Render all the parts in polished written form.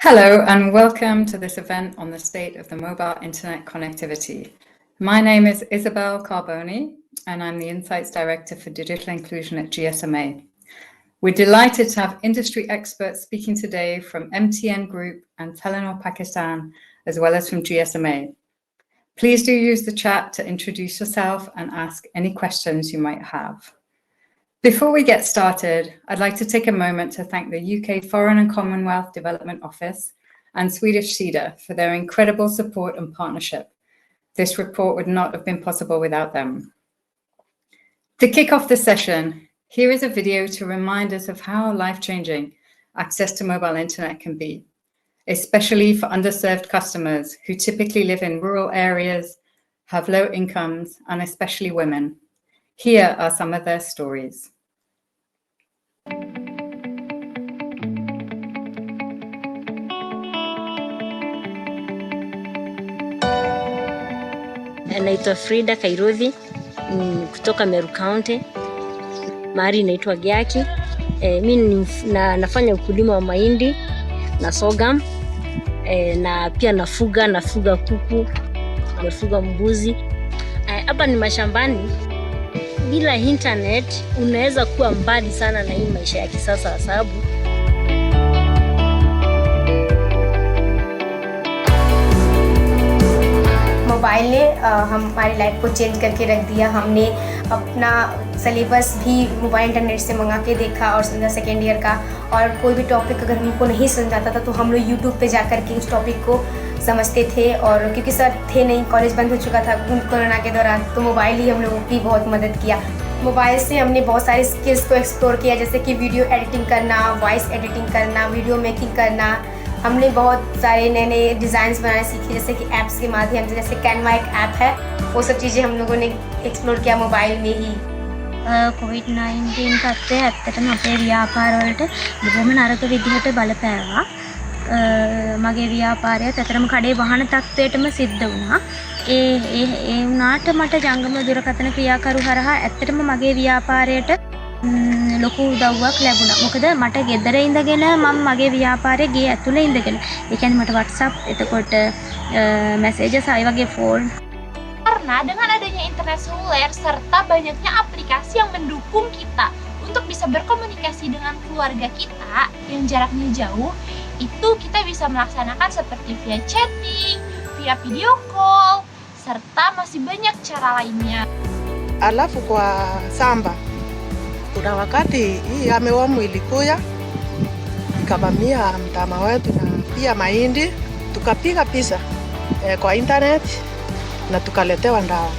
Hello and welcome to this event on the state of the mobile internet connectivity. My name is Isabel Carboni and I'm the Insights Director for Digital Inclusion at GSMA. We're delighted to have industry experts speaking today from MTN Group and Telenor Pakistan, as well as from GSMA. Please do use the chat to introduce yourself and ask any questions you might have. Before we get started, I'd like to take a moment to thank the UK Foreign and Commonwealth Development Office and Swedish SIDA for their incredible support and partnership. This report would not have been possible without them. To kick off the session, here is a video to remind us of how life-changing access to mobile internet can be, especially for underserved customers who typically live in rural areas, have low incomes, and especially women. Here are some of their stories. Naitwa Frida Kairodhi kutoka Meru County. Mahali inaitwa Giaki. Mimi nafanya ukulima wa mahindi na sorghum. Na pia nafuga kuku, nafuga mbuzi. Hapa ni mashambani. Bila internet unaweza kuwa mbali sana na hii maisha ya kisasa kwa sababu mobile ने हमारी life को change करके रख दिया। हमने अपना syllabus भी mobile internet से मंगा के देखा और समझा सेकेंड ईयर का, और कोई भी टॉपिक अगर हमको नहीं समझ आता था तो हम लोग यूट्यूब पे जा कर के उस टॉपिक को समझते थे। और क्योंकि सर थे नहीं, कॉलेज बंद हो चुका था कोरोना के दौरान, तो मोबाइल ही हम लोगों की बहुत मदद किया। मोबाइल से हमने बहुत सारे स्किल्स को एक्सप्लोर किया, जैसे कि वीडियो एडिटिंग करना, वॉइस एडिटिंग करना, वीडियो मेकिंग करना। हमने बहुत सारे नए नए डिज़ाइंस बनाने सीखे, जैसे कि ऐप्स के माध्यम से, जैसे कैनवा एक ऐप है, वो सब चीज़ें हम लोगों ने एक्सप्लोर किया मोबाइल में ही। COVID-19 තත්ත්වය ඇත්තටම අපේ ව්‍යාපාරවලට බොහොම නරක විදිහට බලපෑවා. මගේ ව්‍යාපාරයත් ඇත්තටම කඩේ වහන තත්ත්වයටම සිද්ධ වුණා. ඒ වුණාට මට ජංගම දුරකථන ක්‍රියාකරු හරහා ඇත්තටම මගේ ව්‍යාපාරයට ලොකු උදව්වක් ලැබුණා. මොකද මට ගෙදර ඉඳගෙන මම මගේ ව්‍යාපාරයේ ගේ ඇතුලේ ඉඳගෙන, ඒ කියන්නේ මට WhatsApp, එතකොට messages, අය වගේ phone. Karena dengan adanya internet seluler serta banyaknya aplikasi yang mendukung kita untuk bisa berkomunikasi dengan keluarga kita yang jaraknya jauh, itu kita bisa melaksanakan seperti via chatting, via video call, serta masih banyak cara lainnya. Alafu kwa samba, kuna wakati hii amewamu ilikuya ikavamia mtama wetu na pia mahindi, tukapiga pisa kwa internet na tukaletewa ndawa।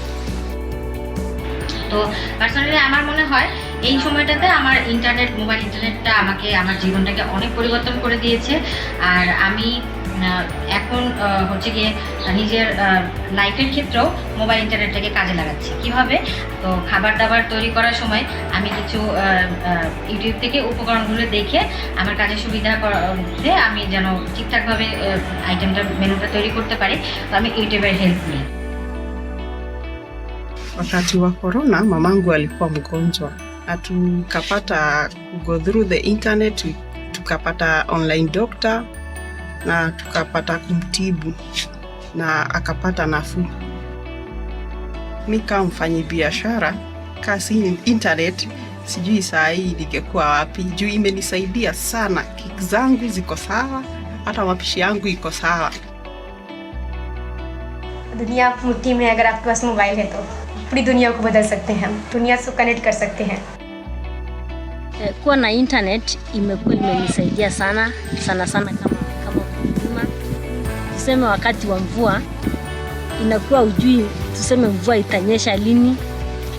তো personally আমার মনে হয় এই সময়টাতে আমার mobile ইন্টারনেটটা আমাকে আমার জীবনটাকে অনেক পরিবর্তন করে দিয়েছে। আর আমি এখন হচ্ছে গিয়ে নিজের লাইফের ক্ষেত্রেও মোবাইল ইন্টারনেটটাকে কাজে লাগাচ্ছি। কিভাবে? তো খাবার দাবার তৈরি করার সময় আমি কিছু ইউটিউব থেকে উপকরণগুলো দেখে আমার কাজের সুবিধা করতে আমি যেন ঠিকঠাকভাবে মেনুটা তৈরি করতে পারি, তো আমি ইউটিউবের হেল্প নিই। Wakati wa corona mamangu alikuwa mgonjwa na tukapata go through the internet, tukapata online doctor na tukapata kumtibu na akapata nafuu. Mimi kama mfanyabiashara, kazi internet sijui saa hii ningekuwa wapi, juu imenisaidia sana. Kiki zangu ziko sawa, hata mapishi yangu iko sawa. दुनिया मुट्ठी में अगर आपके पास mobile है तो पूरी दुनिया को बदल सकते हैं, हम दुनिया से कनेक्ट कर सकते हैं। Kuwa na internet imekuwa imenisaidia sana kama mkulima. Tuseme wakati wa mvua inakuwa ujui, tuseme mvua itanyesha lini,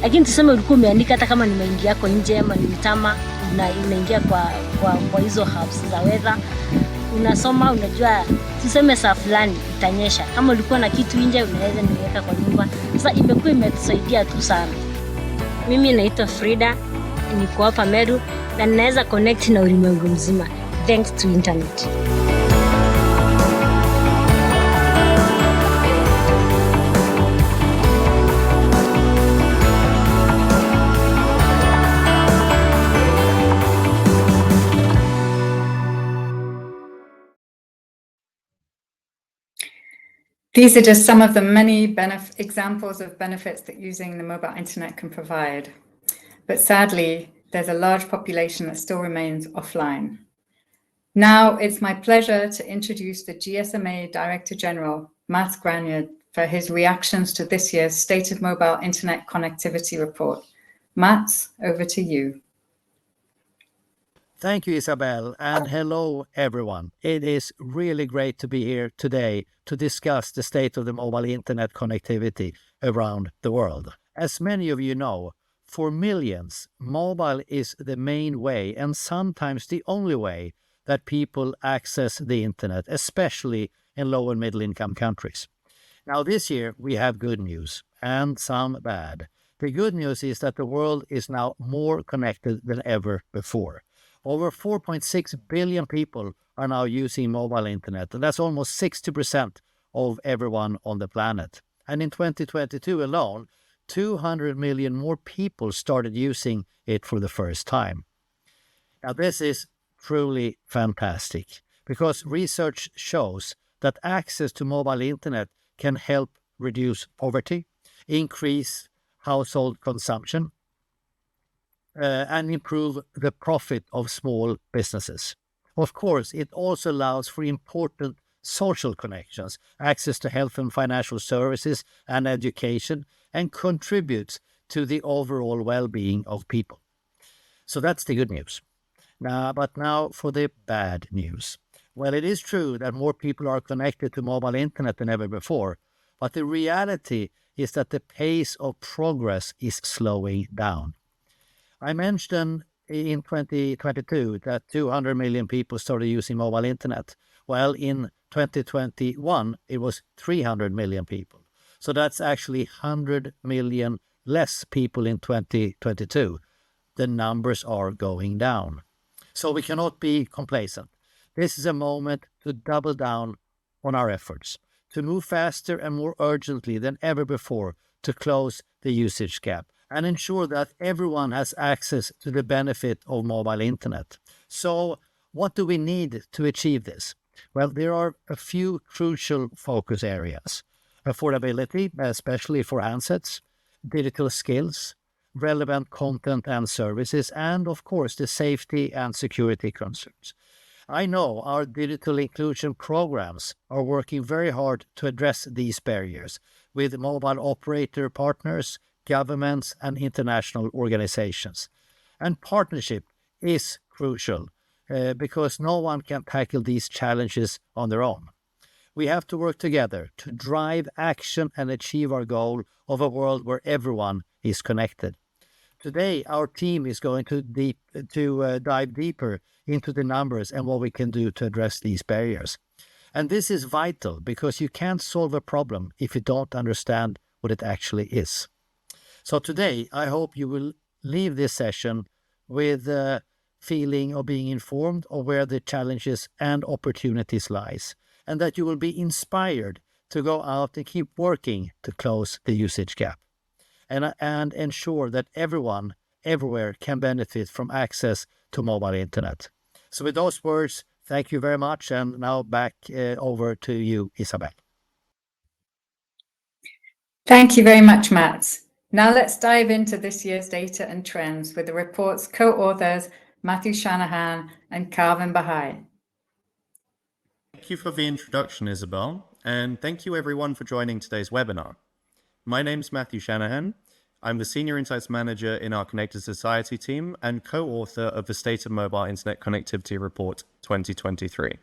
lakini tuseme ulikuwa umeandika hata kama ni mahindi yako nje ama ni mtama, unaingia kwa hizo apps za weather, unasoma, unajua tuseme saa fulani itanyesha. Kama ulikuwa na kitu nje unaweza niweka kwa nyumba. Sasa imekuwa imetusaidia tu sana. Mimi naitwa Frida, niko hapa Meru na ninaweza connect na ulimwengu mzima thanks to internet. These are just some of the many examples of benefits that using the mobile internet can provide. But sadly, there's a large population that still remains offline. Now it's my pleasure to introduce the GSMA Director General, Mats Granier, for his reactions to this year's State of Mobile Internet Connectivity Report. Mats, over to you. Thank you, Isabel, and hello, everyone. It is really great to be here today to discuss the state of the mobile internet connectivity around the world. As many of you know, for millions, mobile is the main way and sometimes the only way that people access the internet, especially in low and middle income countries. Now, this year we have good news and some bad. The good news is that the world is now more connected than ever before. Over 4.6 billion people are now using mobile internet, and that's almost 60% of everyone on the planet. And in 2022 alone, 200 million more people started using it for the first time. Now, this is truly fantastic because research shows that access to mobile internet can help reduce poverty, increase household consumption, and improve the profit of small businesses. Of course, it also allows for important social connections, access to health and financial services and education, and contributes to the overall well-being of people. So that's the good news. But now for the bad news. Well, it is true that more people are connected to mobile internet than ever before, but the reality is that the pace of progress is slowing down. I mentioned in 2022 that 200 million people started using mobile internet. Well, in 2021, it was 300 million people. So that's actually 100 million less people in 2022. The numbers are going down. So we cannot be complacent. This is a moment to double down on our efforts, to move faster and more urgently than ever before to close the usage gap and ensure that everyone has access to the benefit of mobile internet. So what do we need to achieve this? Well, there are a few crucial focus areas. Affordability, especially for handsets, digital skills, relevant content and services, and of course the safety and security concerns. I know our digital inclusion programs are working very hard to address these barriers with mobile operator partners, governments, and international organizations. And partnership is crucial because no one can tackle these challenges on their own. We have to work together to drive action and achieve our goal of a world where everyone is connected. Today, our team is going to dive deeper into the numbers and what we can do to address these barriers. And this is vital because you can't solve a problem if you don't understand what it actually is. So today, I hope you will leave this session with a feeling of being informed of where the challenges and opportunities lies, and that you will be inspired to go out and keep working to close the usage gap and ensure that everyone, everywhere can benefit from access to mobile internet. So with those words, thank you very much. And now back over to you, Isabel. Thank you very much, Mats. Now let's dive into this year's data and trends with the report's co-authors, Matthew Shanahan and Kalvin Bahia. Thank you for the introduction, Isabel, and thank you everyone for joining today's webinar. My name's Matthew Shanahan. I'm the Senior Insights Manager in our Connected Society team and co-author of the State of Mobile Internet Connectivity Report 2023.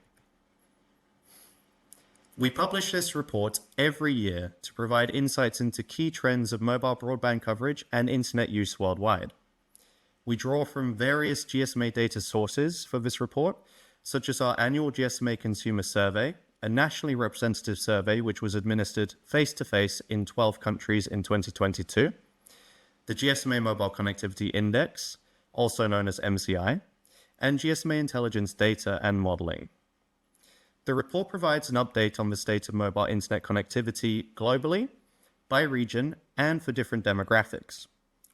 We publish this report every year to provide insights into key trends of mobile broadband coverage and internet use worldwide. We draw from various GSMA data sources for this report, such as our annual GSMA Consumer Survey, a nationally representative survey which was administered face-to-face in 12 countries in 2022, the GSMA Mobile Connectivity Index, also known as MCI, and GSMA Intelligence Data and Modeling. The report provides an update on the state of mobile internet connectivity globally, by region, and for different demographics.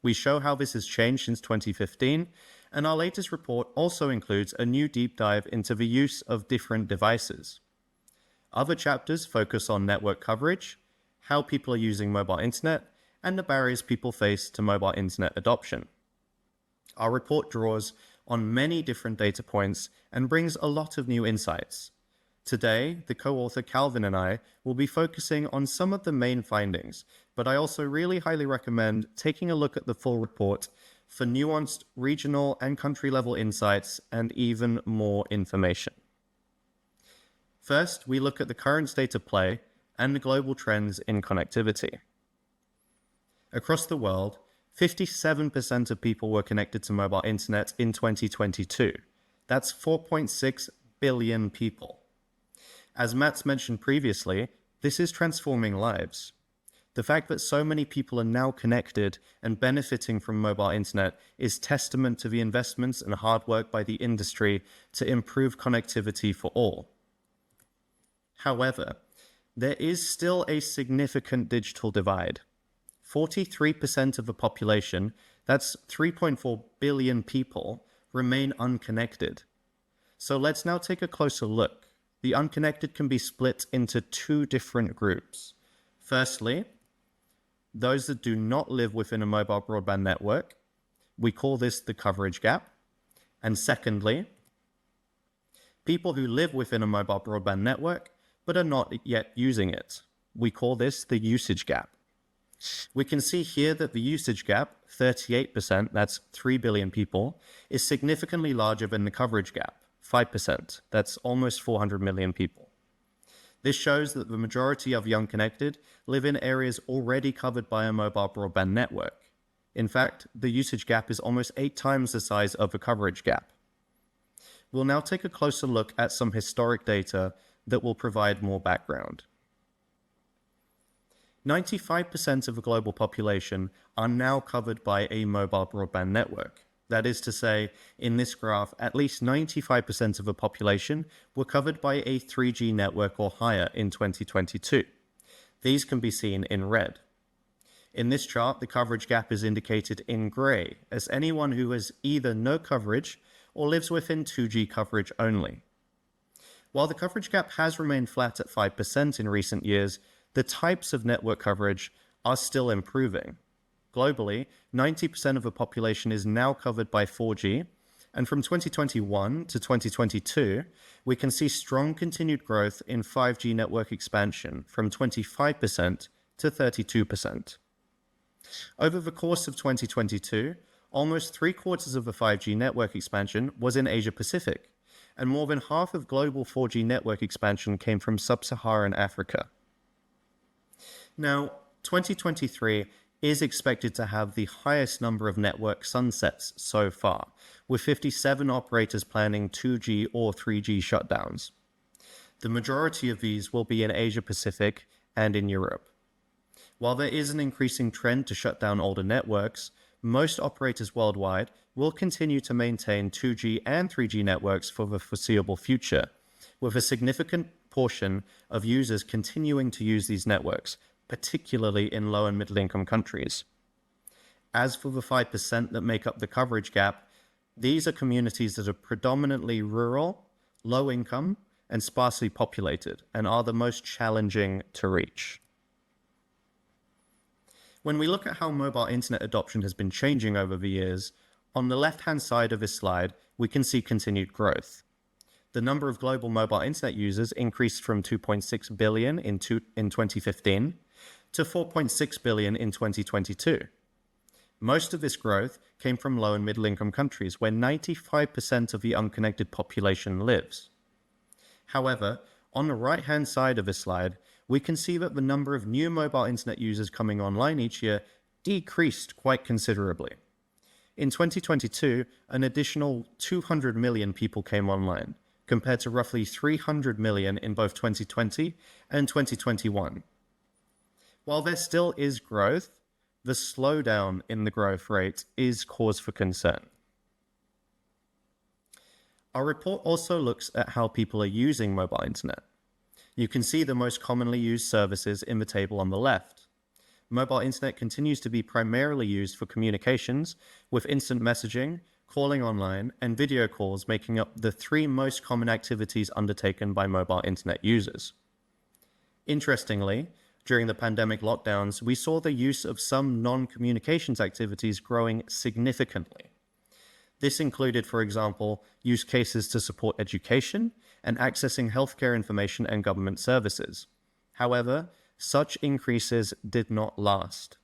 We show how this has changed since 2015, and our latest report also includes a new deep dive into the use of different devices. Other chapters focus on network coverage, how people are using mobile internet, and the barriers people face to mobile internet adoption. Our report draws on many different data points and brings a lot of new insights. Today, the co-author Kalvin and I will be focusing on some of the main findings, but I also really highly recommend taking a look at the full report for nuanced regional and country-level insights and even more information. First, we look at the current state of play and the global trends in connectivity. Across the world, 57% of people were connected to mobile internet in 2022. That's 4.6 billion people. As Mats mentioned previously, this is transforming lives. The fact that so many people are now connected and benefiting from mobile internet is testament to the investments and hard work by the industry to improve connectivity for all. However, there is still a significant digital divide. 43% of the population, that's 3.4 billion people, remain unconnected. So let's now take a closer look. The unconnected can be split into two different groups. Firstly, those that do not live within a mobile broadband network. We call this the coverage gap. And secondly, people who live within a mobile broadband network but are not yet using it. We call this the usage gap. We can see here that the usage gap, 38%, that's 3 billion people, is significantly larger than the coverage gap, 5%, that's almost 400 million people. This shows that the majority of young connected live in areas already covered by a mobile broadband network. In fact, the usage gap is almost 8 times the size of the coverage gap. We'll now take a closer look at some historic data that will provide more background. 95% of the global population are now covered by a mobile broadband network. That is to say, in this graph, at least 95% of the population were covered by a 3G network or higher in 2022. These can be seen in red. In this chart, the coverage gap is indicated in gray, as anyone who has either no coverage or lives within 2G coverage only. While the coverage gap has remained flat at 5% in recent years, the types of network coverage are still improving. Globally, 90% of the population is now covered by 4G, and from 2021 to 2022, we can see strong continued growth in 5G network expansion from 25% to 32%. Over the course of 2022, almost 3/4 of the 5G network expansion was in Asia Pacific, and more than half of global 4G network expansion came from sub-Saharan Africa. Now, 2023 is expected to have the highest number of network sunsets so far, with 57 operators planning 2G or 3G shutdowns. The majority of these will be in Asia Pacific and in Europe. While there is an increasing trend to shut down older networks, most operators worldwide will continue to maintain 2G and 3G networks for the foreseeable future, with a significant portion of users continuing to use these networks, particularly in low and middle income countries. As for the 5% that make up the coverage gap, these are communities that are predominantly rural, low income, and sparsely populated, and are the most challenging to reach. When we look at how mobile internet adoption has been changing over the years, on the left-hand side of this slide, we can see continued growth. The number of global mobile internet users increased from 2.6 billion in 2015 to 4.6 billion in 2022. Most of this growth came from low and middle income countries where 95% of the unconnected population lives. However, on the right-hand side of this slide, we can see that the number of new mobile internet users coming online each year decreased quite considerably. In 2022, an additional 200 million people came online, compared to roughly 300 million in both 2020 and 2021. While there still is growth, the slowdown in the growth rate is cause for concern. Our report also looks at how people are using mobile internet. You can see the most commonly used services in the table on the left. Mobile internet continues to be primarily used for communications, with instant messaging, calling online, and video calls making up the 3 most common activities undertaken by mobile internet users. Interestingly, during the pandemic lockdowns, we saw the use of some non-communications activities growing significantly. This included, for example, use cases to support education and accessing healthcare information and government services. However, such increases did not last.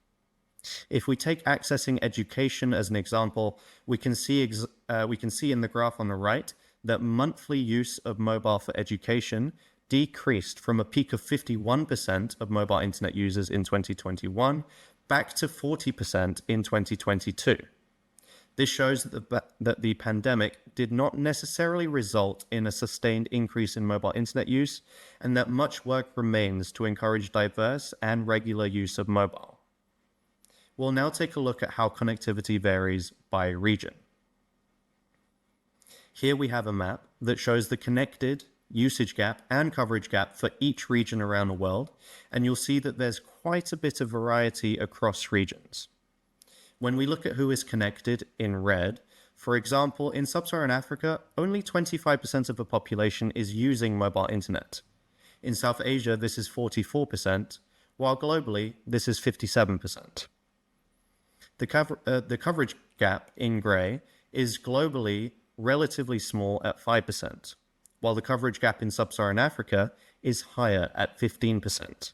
If we take accessing education as an example, we can see in the graph on the right that monthly use of mobile for education decreased from a peak of 51% of mobile internet users in 2021 back to 40% in 2022. This shows that the pandemic did not necessarily result in a sustained increase in mobile internet use, and that much work remains to encourage diverse and regular use of mobile. We'll now take a look at how connectivity varies by region. Here we have a map that shows the connected usage gap and coverage gap for each region around the world, and you'll see that there's quite a bit of variety across regions. When we look at who is connected in red, for example, in sub-Saharan Africa, only 25% of the population is using mobile internet. In South Asia, this is 44%, while globally, this is 57%. The coverage gap in gray is globally relatively small at 5%, while the coverage gap in sub-Saharan Africa is higher at 15%.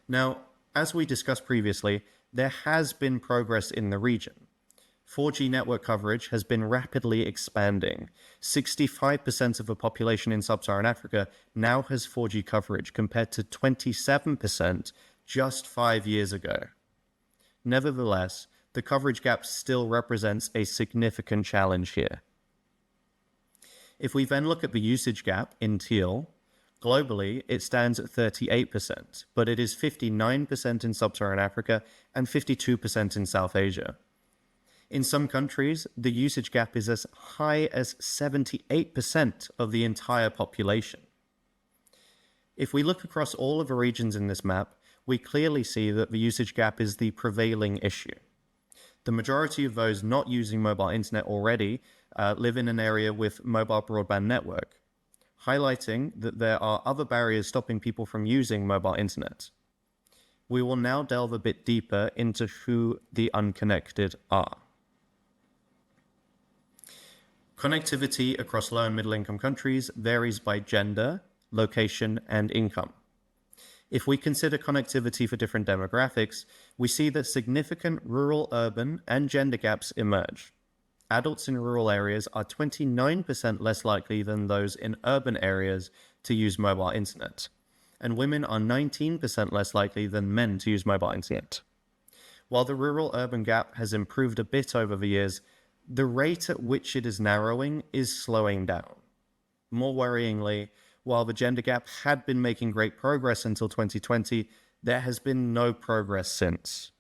Now, as we discussed previously, there has been progress in the region. 4G network coverage has been rapidly expanding. 65% of the population in sub-Saharan Africa now has 4G coverage compared to 27% just 5 years ago. Nevertheless, the coverage gap still represents a significant challenge here. If we then look at the usage gap in teal, globally, it stands at 38%, but it is 59% in sub-Saharan Africa and 52% in South Asia. In some countries, the usage gap is as high as 78% of the entire population. If we look across all of the regions in this map, we clearly see that the usage gap is the prevailing issue. The majority of those not using mobile internet already live in an area with mobile broadband network, highlighting that there are other barriers stopping people from using mobile internet. We will now delve a bit deeper into who the unconnected are. Connectivity across low and middle income countries varies by gender, location, and income. If we consider connectivity for different demographics, we see that significant rural, urban, and gender gaps emerge. Adults in rural areas are 29% less likely than those in urban areas to use mobile internet, and women are 19% less likely than men to use mobile internet. While the rural-urban gap has improved a bit over the years, the rate at which it is narrowing is slowing down. More worryingly, while the gender gap had been making great progress until 2020, there has been no progress since.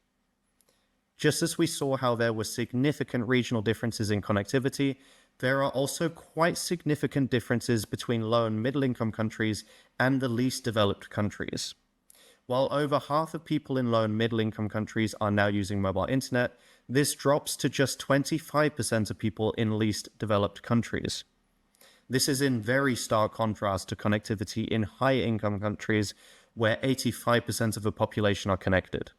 Just as we saw how there were significant regional differences in connectivity, there are also quite significant differences between low and middle income countries and the least developed countries. While over half of people in low and middle income countries are now using mobile internet, this drops to just 25% of people in least developed countries. This is in very stark contrast to connectivity in high-income countries where 85% of the population are connected.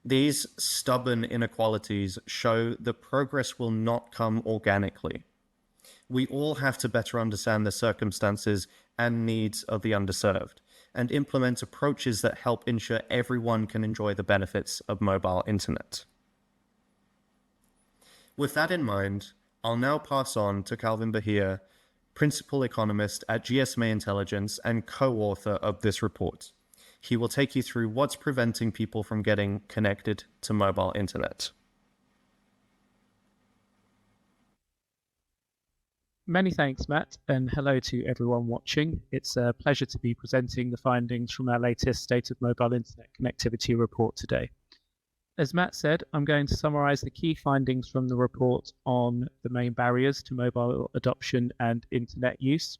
These stubborn inequalities show that progress will not come organically. We all have to better understand the circumstances and needs of the underserved and implement approaches that help ensure everyone can enjoy the benefits of mobile internet. With that in mind, I'll now pass on to Kalvin Bahia, Principal Economist at GSMA Intelligence and co-author of this report. He will take you through what's preventing people from getting connected to mobile internet. Many thanks, Matt, and hello to everyone watching. It's a pleasure to be presenting the findings from our latest State of Mobile Internet Connectivity report today. As Matt said, I'm going to summarize the key findings from the report on the main barriers to mobile adoption and internet use.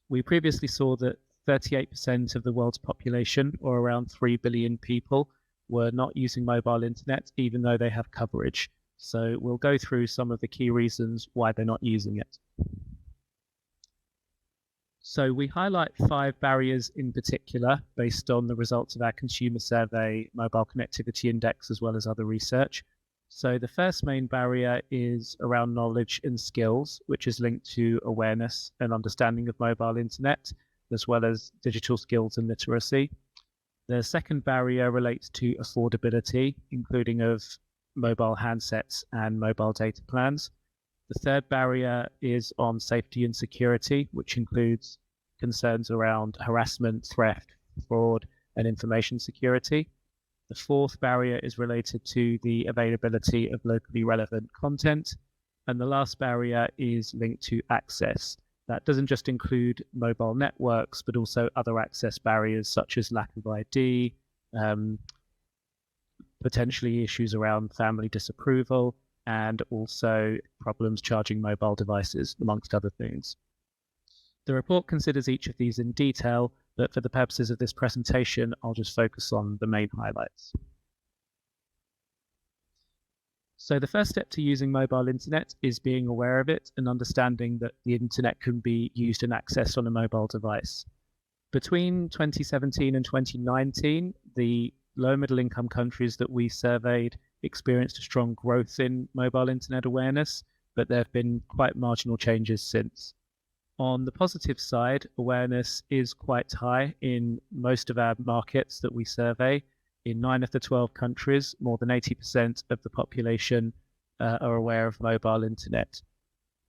We previously saw that 38% of the world's population, or around 3 billion people, were not using mobile internet even though they have coverage. So we'll go through some of the key reasons why they're not using it. So we highlight 5 barriers in particular based on the results of our consumer survey, mobile connectivity index, as well as other research. So the first main barrier is around knowledge and skills, which is linked to awareness and understanding of mobile internet, as well as digital skills and literacy. The second barrier relates to affordability, including of mobile handsets and mobile data plans. The third barrier is on safety and security, which includes concerns around harassment, theft, fraud, and information security. The fourth barrier is related to the availability of locally relevant content. And the last barrier is linked to access. That doesn't just include mobile networks, but also other access barriers such as lack of ID, potentially issues around family disapproval, and also problems charging mobile devices, amongst other things. The report considers each of these in detail, but for the purposes of this presentation, I'll just focus on the main highlights. So the first step to using mobile internet is being aware of it and understanding that the internet can be used and accessed on a mobile device. Between 2017 and 2019, the low middle income countries that we surveyed experienced a strong growth in mobile internet awareness, but there have been quite marginal changes since. On the positive side, awareness is quite high in most of our markets that we survey. In 9 of the 12 countries, more than 80% of the population are aware of mobile internet.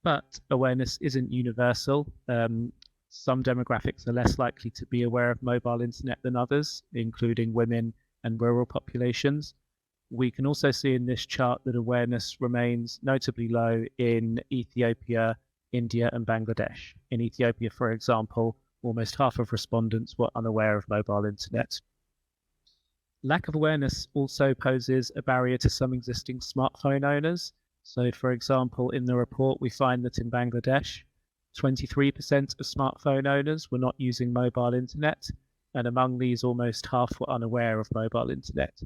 But awareness isn't universal. Some demographics are less likely to be aware of mobile internet than others, including women and rural populations. We can also see in this chart that awareness remains notably low in Ethiopia, India, and Bangladesh. In Ethiopia, for example, almost half of respondents were unaware of mobile internet. Lack of awareness also poses a barrier to some existing smartphone owners. So, for example, in the report, we find that in Bangladesh, 23% of smartphone owners were not using mobile internet, and among these, almost half were unaware of mobile internet.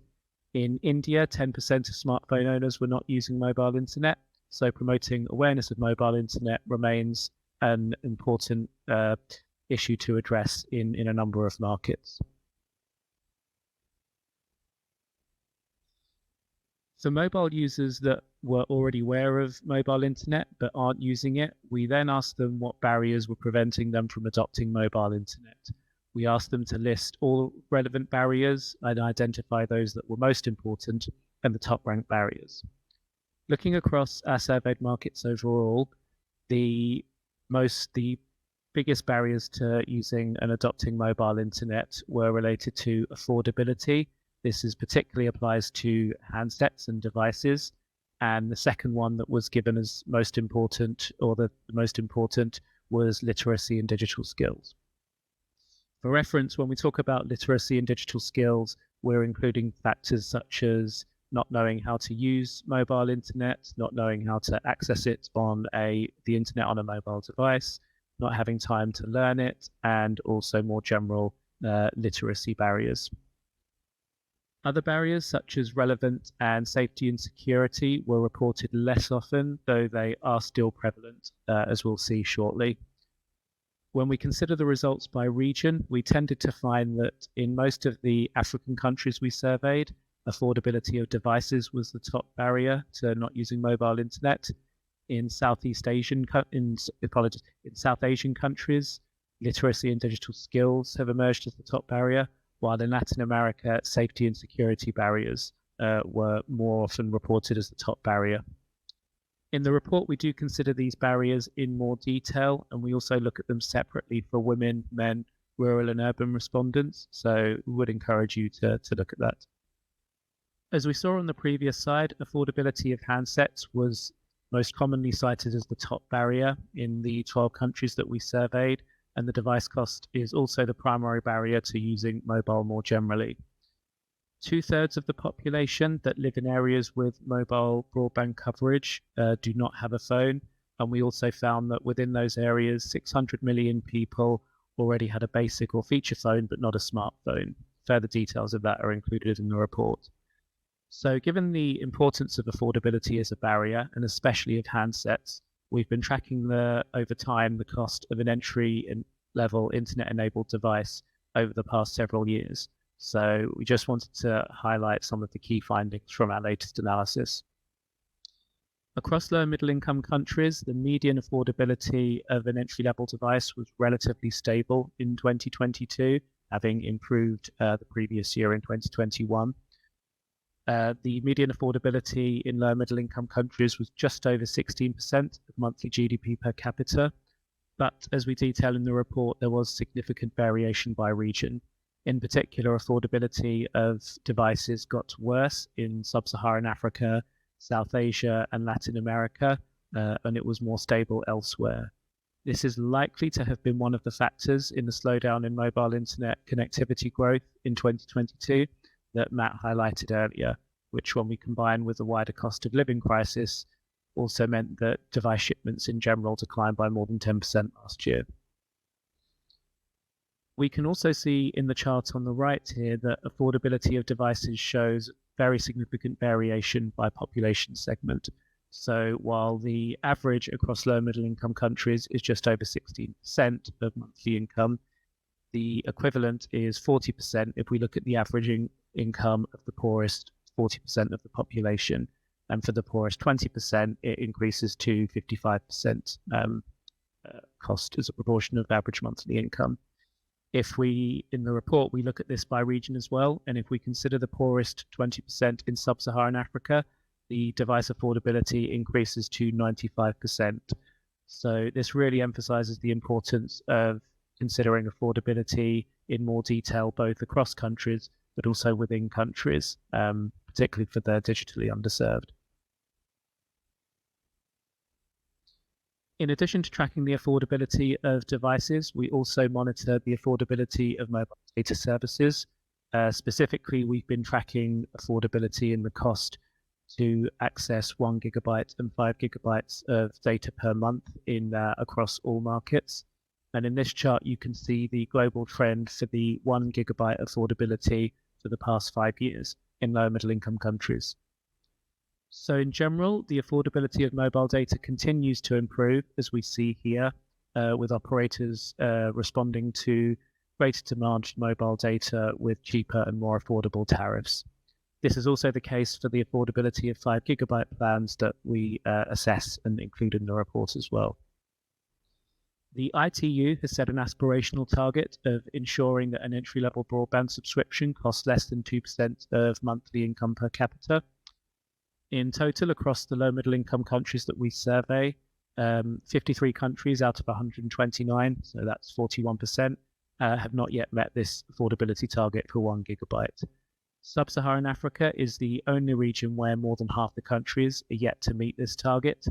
In India, 10% of smartphone owners were not using mobile internet, so promoting awareness of mobile internet remains an important issue to address in a number of markets. For mobile users that were already aware of mobile internet but aren't using it, we then asked them what barriers were preventing them from adopting mobile internet. We asked them to list all relevant barriers and identify those that were most important and the top-ranked barriers. Looking across our surveyed markets overall, the biggest barriers to using and adopting mobile internet were related to affordability. This particularly applies to handsets and devices. And the second one that was given as most important, or the most important, was literacy and digital skills. For reference, when we talk about literacy and digital skills, we're including factors such as not knowing how to use mobile internet, not knowing how to access it on the internet on a mobile device, not having time to learn it, and also more general literacy barriers. Other barriers such as relevant and safety and security were reported less often, though they are still prevalent, as we'll see shortly. When we consider the results by region, we tended to find that in most of the African countries we surveyed, affordability of devices was the top barrier to not using mobile internet. In South Asian countries, literacy and digital skills have emerged as the top barrier, while in Latin America, safety and security barriers were more often reported as the top barrier. In the report, we do consider these barriers in more detail, and we also look at them separately for women, men, rural and urban respondents, so we would encourage you to look at that. As we saw on the previous slide, affordability of handsets was most commonly cited as the top barrier in the 12 countries that we surveyed, and the device cost is also the primary barrier to using mobile more generally. 2/3 of the population that live in areas with mobile broadband coverage do not have a phone, and we also found that within those areas, 600 million people already had a basic or feature phone, but not a smartphone. Further details of that are included in the report. So given the importance of affordability as a barrier, and especially of handsets, we've been tracking over time the cost of an entry level internet enabled device over the past several years. So we just wanted to highlight some of the key findings from our latest analysis. Across low and middle income countries, the median affordability of an entry-level device was relatively stable in 2022, having improved the previous year in 2021. The median affordability in low and middle income countries was just over 16% of monthly GDP per capita. But as we detail in the report, there was significant variation by region. In particular, affordability of devices got worse in sub-Saharan Africa, South Asia, and Latin America, and it was more stable elsewhere. This is likely to have been one of the factors in the slowdown in mobile internet connectivity growth in 2022 that Matt highlighted earlier, which, when we combine with the wider cost of living crisis, also meant that device shipments in general declined by more than 10% last year. We can also see in the chart on the right here that affordability of devices shows very significant variation by population segment. So while the average across low and middle income countries is just over 16% of monthly income, the equivalent is 40% if we look at the average income of the poorest 40% of the population. And for the poorest 20%, it increases to 55% cost as a proportion of average monthly income. If we, in the report, we look at this by region as well, and if we consider the poorest 20% in sub-Saharan Africa, the device affordability increases to 95%. So this really emphasizes the importance of considering affordability in more detail, both across countries, but also within countries, particularly for the digitally underserved. In addition to tracking the affordability of devices, we also monitor the affordability of mobile data services. Specifically, we've been tracking affordability in the cost to access 1 gigabyte and 5 gigabytes of data per month across all markets. And in this chart, you can see the global trend for the 1 gigabyte affordability for the past 5 years in low and middle income countries. So in general, the affordability of mobile data continues to improve, as we see here, with operators responding to greater demand for mobile data with cheaper and more affordable tariffs. This is also the case for the affordability of 5 gigabyte plans that we assess and include in the report as well. The ITU has set an aspirational target of ensuring that an entry-level broadband subscription costs less than 2% of monthly income per capita. In total, across the low middle income countries that we survey, 53 countries out of 129, so that's 41%, have not yet met this affordability target for 1 gigabyte. Sub-Saharan Africa is the only region where more than half the countries are yet to meet this target,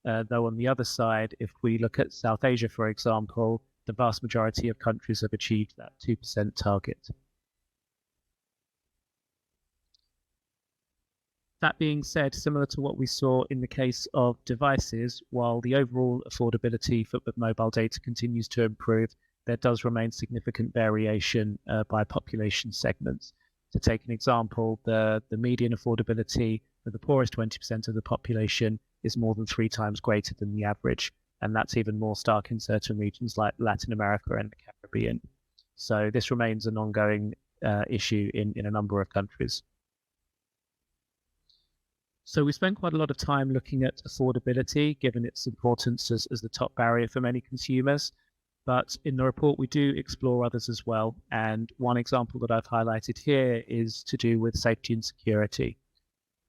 though on the other side, if we look at South Asia, for example, the vast majority of countries have achieved that 2% target. That being said, similar to what we saw in the case of devices, while the overall affordability of mobile data continues to improve, there does remain significant variation by population segments. To take an example, the median affordability for the poorest 20% of the population is more than 3 times greater than the average, and that's even more stark in certain regions like Latin America and the Caribbean. So this remains an ongoing issue in a number of countries. So we spent quite a lot of time looking at affordability, given its importance as the top barrier for many consumers. But in the report, we do explore others as well. And one example that I've highlighted here is to do with safety and security.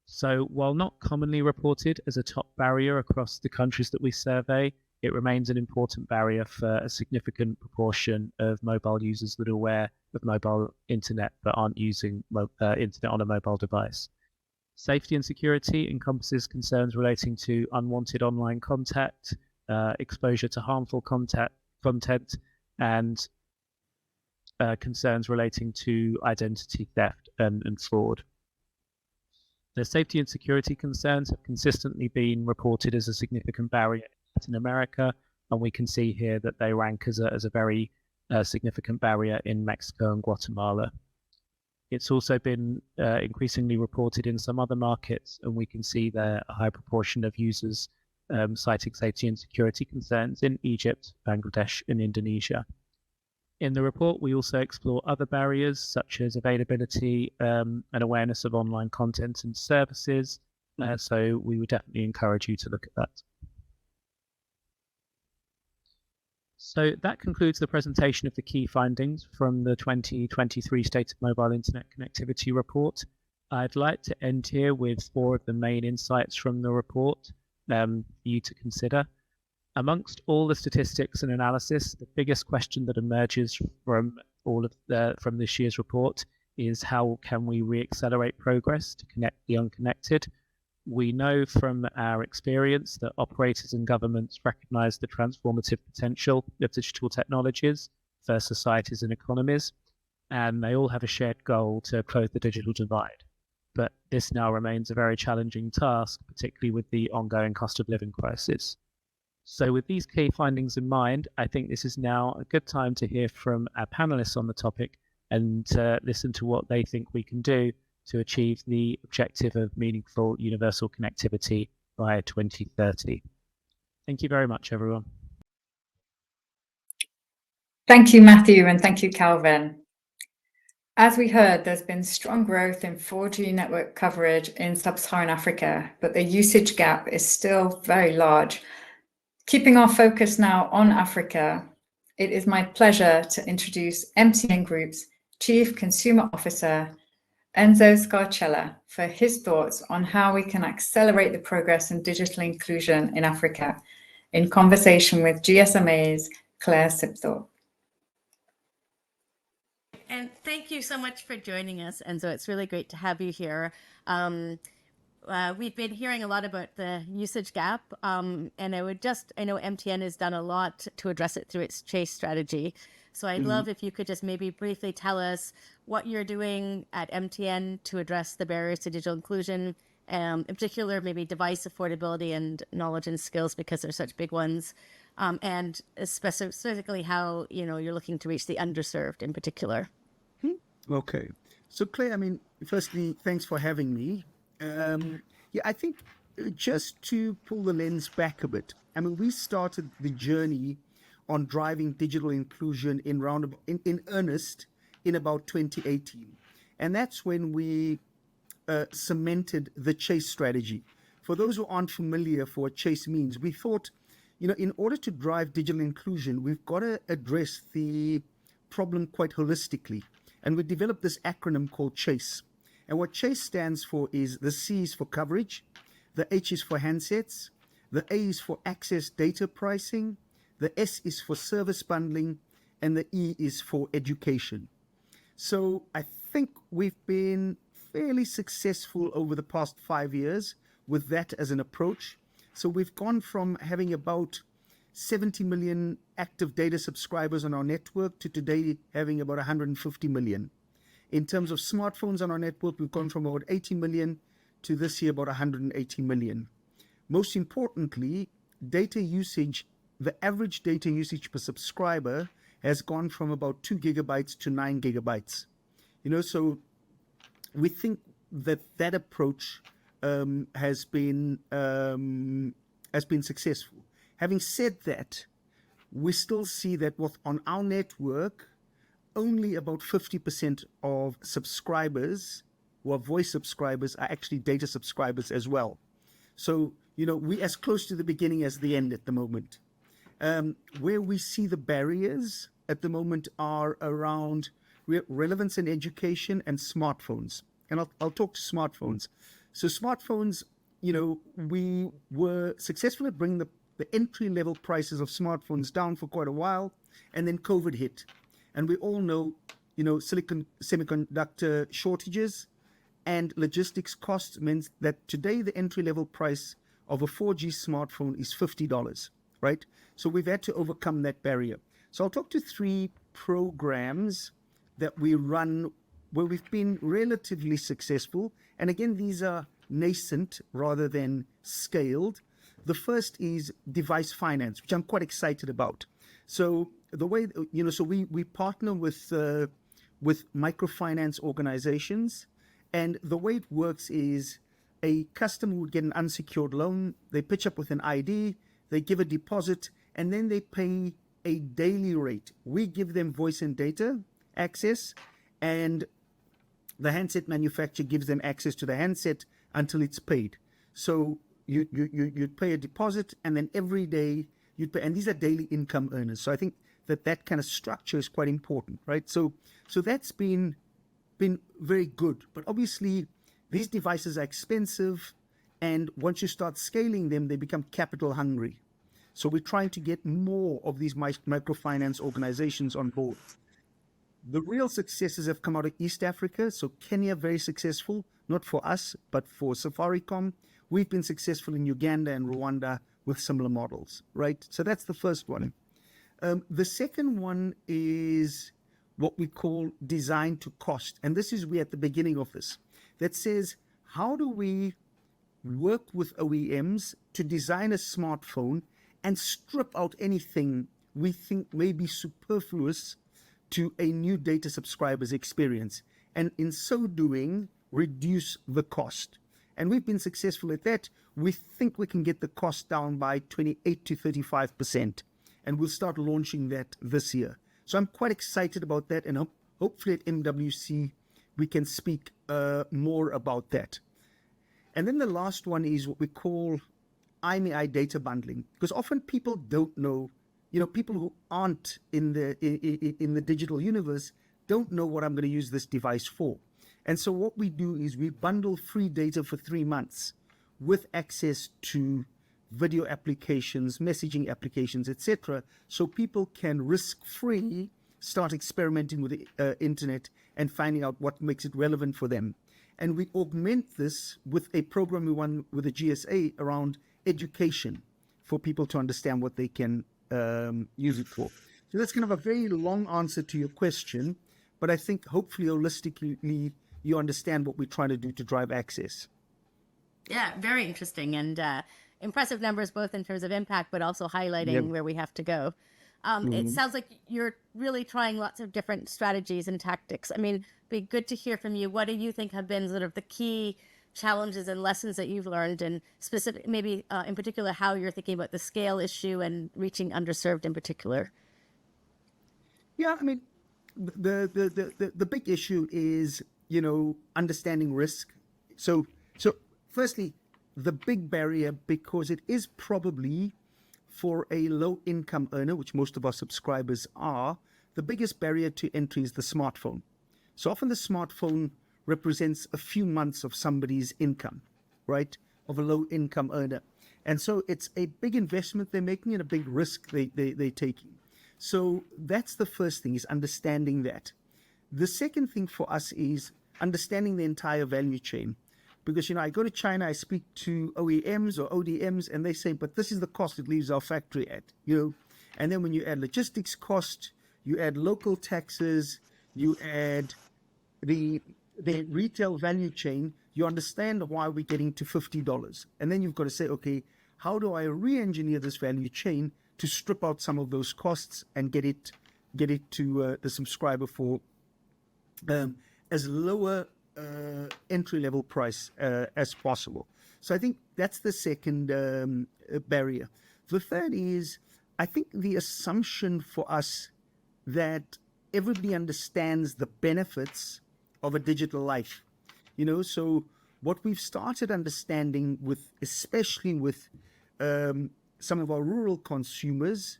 So while not commonly reported as a top barrier across the countries that we survey, it remains an important barrier for a significant proportion of mobile users that are aware of mobile internet but aren't using internet on a mobile device. Safety and security encompasses concerns relating to unwanted online contact, exposure to harmful content, and concerns relating to identity theft and fraud. The safety and security concerns have consistently been reported as a significant barrier in Latin America, and we can see here that they rank as a very significant barrier in Mexico and Guatemala. It's also been increasingly reported in some other markets, and we can see there a high proportion of users citing safety and security concerns in Egypt, Bangladesh, and Indonesia. In the report, we also explore other barriers such as availability and awareness of online content and services. So we would definitely encourage you to look at that. So that concludes the presentation of the key findings from the 2023 State of Mobile Internet Connectivity Report. I'd like to end here with 4 of the main insights from the report for you to consider. Amongst all the statistics and analysis, the biggest question that emerges from from this year's report is how can we re-accelerate progress to connect the unconnected? We know from our experience that operators and governments recognize the transformative potential of digital technologies for societies and economies, and they all have a shared goal to close the digital divide. But this now remains a very challenging task, particularly with the ongoing cost of living crisis. So with these key findings in mind, I think this is now a good time to hear from our panelists on the topic and listen to what they think we can do to achieve the objective of meaningful universal connectivity by 2030. Thank you very much, everyone. Thank you, Matthew, and thank you, Kalvin. As we heard, there's been strong growth in 4G network coverage in sub-Saharan Africa, but the usage gap is still very large. Keeping our focus now on Africa, it is my pleasure to introduce MTN Group's Chief Consumer Officer, Enzo Scarcella, for his thoughts on how we can accelerate the progress in digital inclusion in Africa, in conversation with GSMA's Claire Sibthorpe. And thank you so much for joining us, Enzo. It's really great to have you here. We've been hearing a lot about the usage gap, and I know MTN has done a lot to address it through its Chase strategy. So I'd love if you could just maybe briefly tell us what you're doing at MTN to address the barriers to digital inclusion, in particular maybe device affordability and knowledge and skills, because they're such big ones, and specifically how you're looking to reach the underserved in particular. Okay. So Claire, firstly, thanks for having me. I think just to pull the lens back a bit, we started the journey on driving digital inclusion in earnest in about 2018. And that's when we cemented the Chase strategy. For those who aren't familiar for what Chase means, we thought, in order to drive digital inclusion, we've got to address the problem quite holistically. And we developed this acronym called Chase. And what Chase stands for is the C is for coverage, the H is for handsets, the A is for access data pricing, the S is for service bundling, and the E is for education. So I think we've been fairly successful over the past 5 years with that as an approach. So we've gone from having about 70 million active data subscribers on our network to today having about 150 million. In terms of smartphones on our network, we've gone from about 80 million to this year about 180 million. Most importantly, data usage, the average data usage per subscriber has gone from about 2 gigabytes to 9 gigabytes. So we think that approach has been successful. Having said that, we still see that on our network, only about 50% of subscribers who are voice subscribers are actually data subscribers as well. So, we're as close to the beginning as the end at the moment. Where we see the barriers at the moment are around relevance in education and smartphones. And I'll talk to smartphones. So smartphones, we were successful at bringing the entry-level prices of smartphones down for quite a while, and then COVID hit. And we all know, semiconductor shortages and logistics costs means that today the entry-level price of a 4G smartphone is $50, right? So we've had to overcome that barrier. So I'll talk to 3 programs that we run where we've been relatively successful. And again, these are nascent rather than scaled. The first is device finance, which I'm quite excited about. So the way, so we partner with microfinance organizations, and the way it works is a customer would get an unsecured loan, they pitch up with an ID, they give a deposit, and then they pay a daily rate. We give them voice and data access, and the handset manufacturer gives them access to the handset until it's paid. So you'd pay a deposit, and then every day you'd pay, and these are daily income earners. So I think that kind of structure is quite important, right? So that's been very good. But obviously, these devices are expensive, and once you start scaling them, they become capital hungry. So we're trying to get more of these microfinance organizations on board. The real successes have come out of East Africa. So Kenya, very successful, not for us, but for Safaricom. We've been successful in Uganda and Rwanda with similar models, right? So that's the first one. The second one is what we call design to cost. And this is we at the beginning of this. That says, how do we work with OEMs to design a smartphone and strip out anything we think may be superfluous to a new data subscriber's experience, and in so doing, reduce the cost. And we've been successful at that. We think we can get the cost down by 28 to 35%, and we'll start launching that this year. So I'm quite excited about that, and hopefully at MWC we can speak more about that. And then the last one is what we call IMEI data bundling, because often people don't know, people who aren't in the digital universe don't know what I'm going to use this device for. And so what we do is we bundle free data for 3 months with access to video applications, messaging applications, etc., so people can risk-free start experimenting with the internet and finding out what makes it relevant for them. And we augment this with a program we won with the GSA around education for people to understand what they can use it for. So that's kind of a very long answer to your question, but I think hopefully holistically you understand what we're trying to do to drive access. Yeah, very interesting and impressive numbers, both in terms of impact, but also highlighting where we have to go. It sounds like you're really trying lots of different strategies and tactics. I mean, it'd be good to hear from you. What do you think have been sort of the key challenges and lessons that you've learned, and specific, maybe in particular, how you're thinking about the scale issue and reaching underserved in particular? Yeah, I mean, the big issue is, understanding risk. So firstly, the big barrier, because it is probably for a low income earner, which most of our subscribers are, the biggest barrier to entry is the smartphone. So often the smartphone represents a few months of somebody's income, right, of a low income earner. And so it's a big investment they're making and a big risk they're taking. So that's the first thing, is understanding that. The second thing for us is understanding the entire value chain. Because, I go to China, I speak to OEMs or ODMs, and they say, but this is the cost it leaves our factory at, And then when you add logistics cost, you add local taxes, you add the retail value chain, you understand why we're getting to $50. And then you've got to say, okay, how do I re-engineer this value chain to strip out some of those costs and get it to the subscriber for as lower entry-level price as possible. So I think that's the second barrier. The third is, I think the assumption for us that everybody understands the benefits of a digital life. So what we've started understanding especially with some of our rural consumers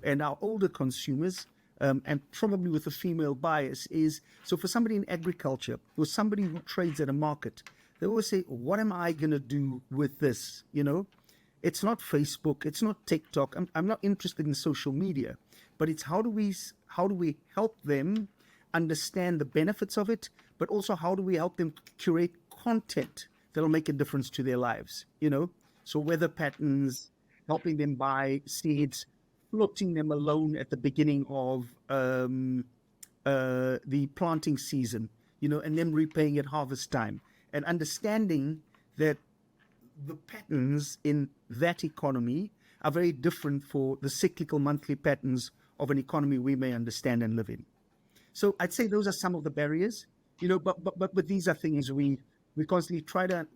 and our older consumers, and probably with a female bias, is, so for somebody in agriculture or somebody who trades at a market, they always say, what am I going to do with this? It's not Facebook, it's not TikTok. I'm not interested in social media, but it's how do we help them understand the benefits of it, but also how do we help them curate content that'll make a difference to their lives, So weather patterns, helping them buy seeds, floating them alone at the beginning of the planting season, and then repaying at harvest time, and understanding that the patterns in that economy are very different for the cyclical monthly patterns of an economy we may understand and live in. So I'd say those are some of the barriers, but these are things we constantly try to,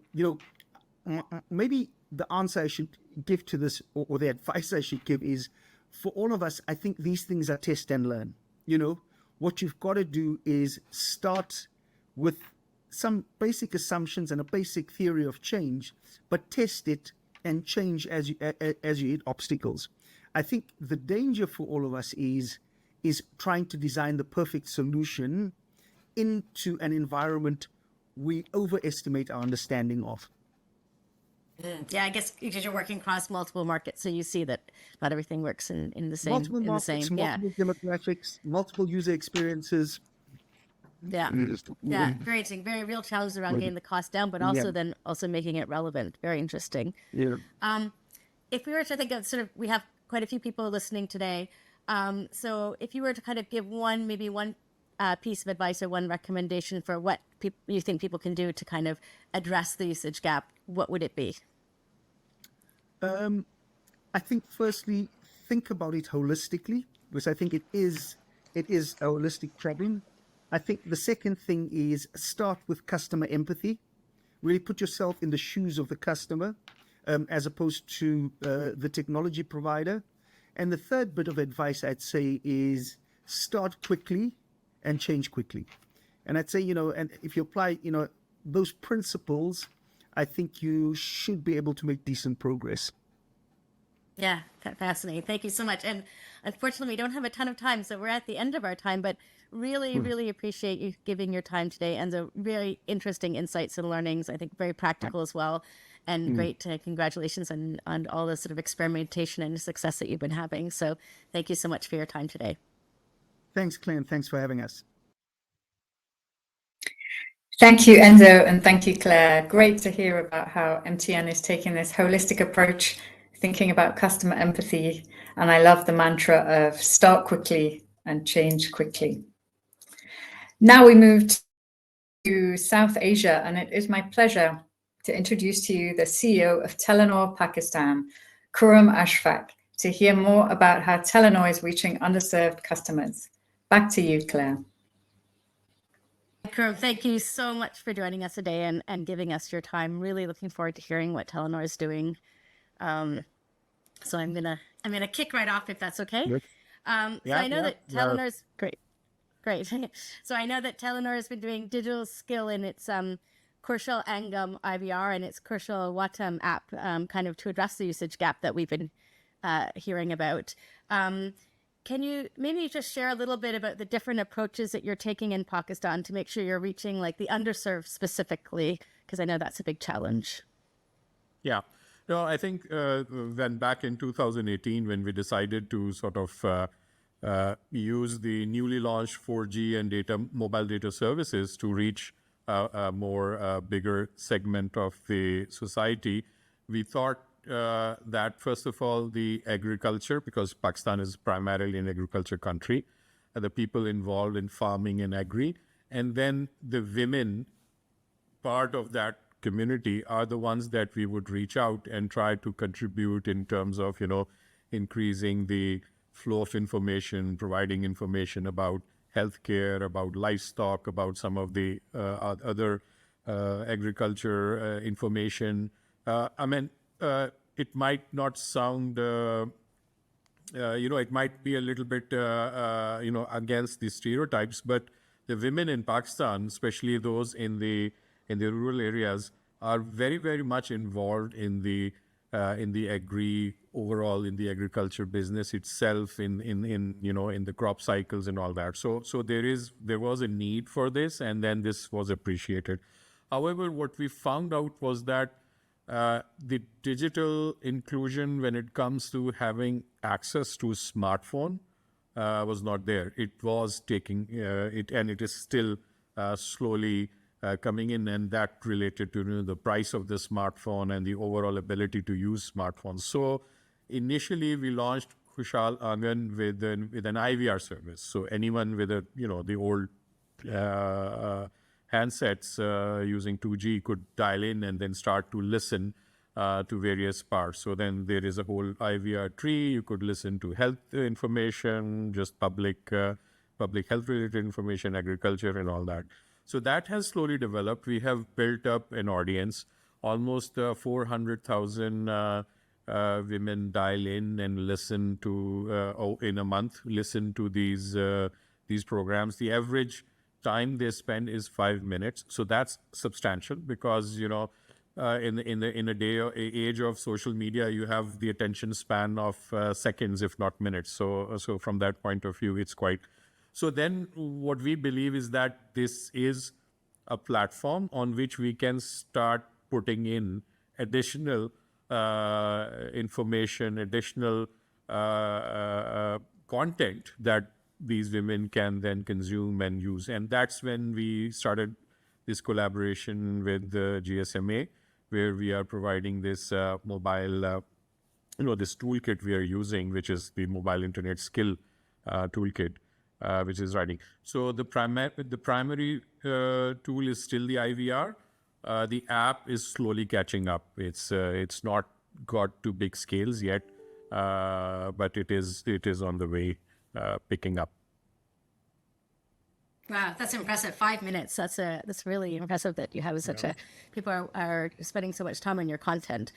maybe the answer I should give to this, or the advice I should give is, for all of us, I think these things are test and learn. You know, what you've got to do is start with some basic assumptions and a basic theory of change, but test it and change as you hit obstacles. I think the danger for all of us is trying to design the perfect solution into an environment we overestimate our understanding of. Yeah, I guess because you're working across multiple markets, so you see that not everything works in the same. Multiple in markets, the same, yeah. multiple demographics, multiple user experiences. Yeah, yeah, very interesting. Very real challenge around getting the cost down, but also then also making it relevant. Very interesting. Yeah. If we were to think of we have quite a few people listening today. So if you were to kind of give one piece of advice or one recommendation for what you think people can do to kind of address the usage gap, what would it be? I think firstly, think about it holistically, because I think it is a holistic problem. I think the second thing is start with customer empathy. Really put yourself in the shoes of the customer, as opposed to the technology provider. And the third bit of advice I'd say is start quickly and change quickly. And I'd say, and if you apply, those principles, I think you should be able to make decent progress. Yeah, fascinating. Thank you so much. And unfortunately, we don't have a ton of time, so we're at the end of our time, but really, really appreciate you giving your time today and the very interesting insights and learnings. I think very practical as well. And great, congratulations on all the sort of experimentation and success that you've been having. So thank you so much for your time today. Thanks, Claire, and thanks for having us. Thank you, Enzo, and thank you, Claire. Great to hear about how MTN is taking this holistic approach, thinking about customer empathy. And I love the mantra of start quickly and change quickly. Now we move to South Asia, and it is my pleasure to introduce to you the CEO of Telenor Pakistan, Khurram Ashfaq, to hear more about how Telenor is reaching underserved customers. Back to you, Claire. Khurram, thank you so much for joining us today and giving us your time. Really looking forward to hearing what Telenor is doing. So I'm gonna kick right off if that's okay. So I know that Telenor's great. So I know that Telenor has been doing digital skill in its Kurshal Angam IVR and its Kurshal Watam app, kind of to address the usage gap that we've been hearing about. Can you maybe just share a little bit about the different approaches that you're taking in Pakistan to make sure you're reaching like the underserved specifically? Because I know that's a big challenge. Yeah. No, I think then back in 2018, when we decided to sort of use the newly launched 4G and mobile data services to reach a more bigger segment of the society, we thought that first of all, the agriculture, because Pakistan is primarily an agriculture country, the people involved in farming and agri, and then the women part of that community are the ones that we would reach out and try to contribute in terms of, increasing the flow of information, providing information about healthcare, about livestock, about some of the other agriculture information. It might not sound, it might be a little bit, against the stereotypes, but the women in Pakistan, especially those in the rural areas, are very, very much involved in the overall in the agriculture business itself, in the crop cycles and all that. So there was a need for this, and then this was appreciated. However, what we found out was that the digital inclusion when it comes to having access to a smartphone was not there. It was taking it, and it is still slowly coming in, and that related to the price of the smartphone and the overall ability to use smartphones. So initially we launched Kushal Angan with an IVR service. So anyone with the old handsets using 2G could dial in and then start to listen to various parts. So then there is a whole IVR tree. You could listen to health information, just public health related information, agriculture and all that. So that has slowly developed. We have built up an audience, almost 400,000 women dial in and listen to, in a month, listen to these programs. The average time they spend is 5 minutes. So that's substantial because, in a day or age of social media, you have the attention span of seconds, if not minutes. So from that point of view, it's quite. So then what we believe is that this is a platform on which we can start putting in additional information, additional content that these women can then consume and use. And that's when we started this collaboration with the GSMA, where we are providing this mobile, this toolkit we are using, which is the mobile internet skill toolkit, which is writing. So the primary tool is still the IVR. The app is slowly catching up. It's not got to big scales yet, but it is on the way, picking up. Wow, that's impressive. 5 minutes. That's really impressive that you have such people are spending so much time on your content.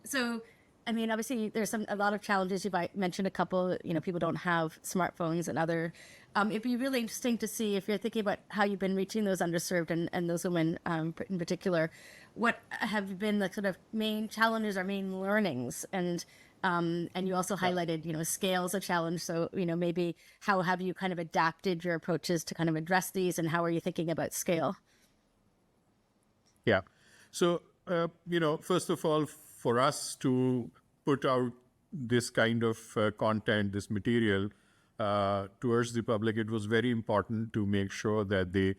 So, I mean, obviously there's a lot of challenges. You mentioned a couple, people don't have smartphones and other, it'd be really interesting to see if you're thinking about how you've been reaching those underserved and those women in particular, what have been the sort of main challenges or main learnings? And you also highlighted, scale is a challenge. So, maybe how have you kind of adapted your approaches to kind of address these, and how are you thinking about scale? Yeah. So, first of all, for us to put out this kind of content, this material towards the public, it was very important to make sure that the